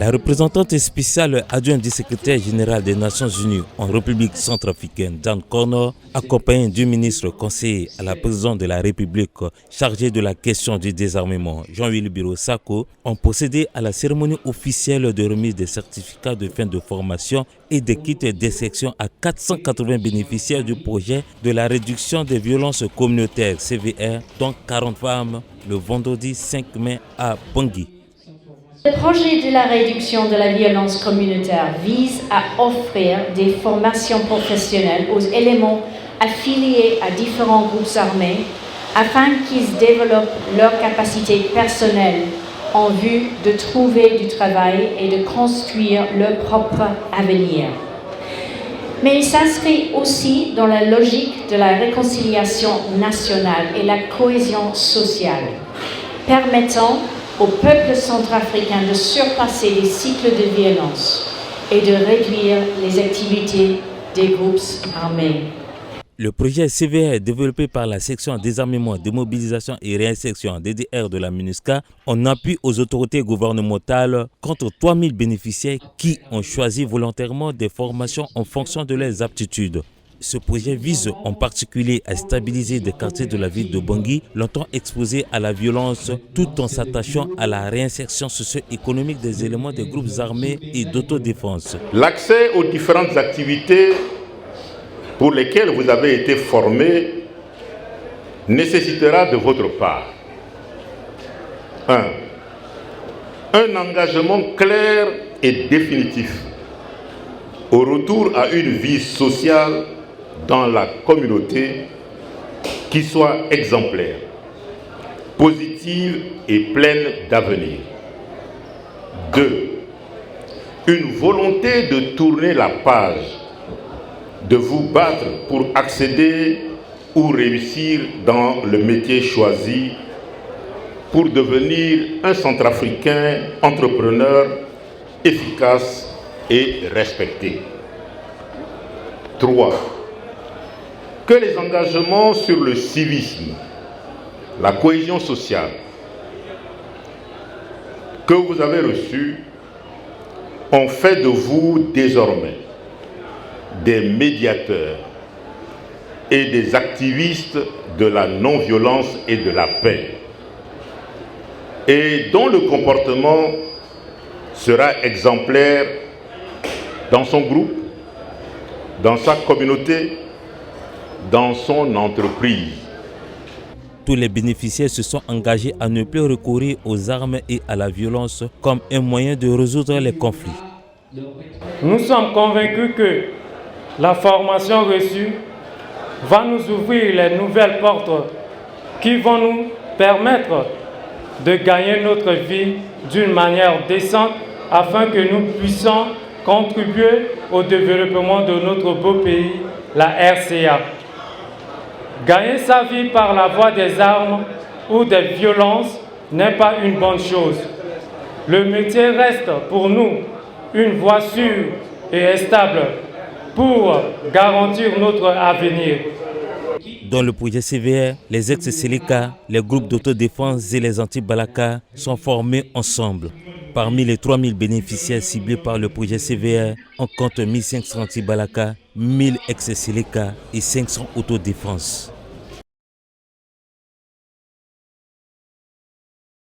La représentante spéciale adjointe du secrétaire général des Nations Unies en République centrafricaine, Dan Connor, accompagnée du ministre conseiller à la présidente de la République chargé de la question du désarmement, Jean-Willy Biro-Sako, ont procédé à la cérémonie officielle de remise des certificats de fin de formation et des kits d'insertion à 480 bénéficiaires du projet de la réduction des violences communautaires CVR, dont 40 femmes, le vendredi 5 mai à Bangui. Le projet de la réduction de la violence communautaire vise à offrir des formations professionnelles aux éléments affiliés à différents groupes armés afin qu'ils développent leurs capacités personnelles en vue de trouver du travail et de construire leur propre avenir. Mais il s'inscrit aussi dans la logique de la réconciliation nationale et la cohésion sociale, permettant au peuple centrafricain de surpasser les cycles de violence et de réduire les activités des groupes armés. Le projet CVR, développé par la section désarmement, démobilisation et réinsertion DDR de la MINUSCA, en appui aux autorités gouvernementales contre 3000 bénéficiaires qui ont choisi volontairement des formations en fonction de leurs aptitudes. Ce projet vise en particulier à stabiliser des quartiers de la ville de Bangui longtemps exposés à la violence tout en s'attachant à la réinsertion socio-économique des éléments des groupes armés et d'autodéfense. L'accès aux différentes activités pour lesquelles vous avez été formés nécessitera de votre part un engagement clair et définitif au retour à une vie sociale dans la communauté qui soit exemplaire, positive et pleine d'avenir. 2. Une volonté de tourner la page, de vous battre pour accéder ou réussir dans le métier choisi, pour devenir un Centrafricain entrepreneur efficace et respecté. 3. Que les engagements sur le civisme, la cohésion sociale que vous avez reçus ont fait de vous désormais des médiateurs et des activistes de la non-violence et de la paix, et dont le comportement sera exemplaire dans son groupe, dans sa communauté, dans son entreprise. Tous les bénéficiaires se sont engagés à ne plus recourir aux armes et à la violence comme un moyen de résoudre les conflits. Nous sommes convaincus que la formation reçue va nous ouvrir les nouvelles portes qui vont nous permettre de gagner notre vie d'une manière décente afin que nous puissions contribuer au développement de notre beau pays, la RCA. Gagner sa vie par la voie des armes ou des violences n'est pas une bonne chose. Le métier reste pour nous une voie sûre et stable pour garantir notre avenir. Dans le projet CVR, les ex-Seleka, les groupes d'autodéfense et les anti-Balaka sont formés ensemble. Parmi les 3000 bénéficiaires ciblés par le projet CVR, on compte 1500 anti-Balaka, 1000 ex-Seleka et 500 autodéfense.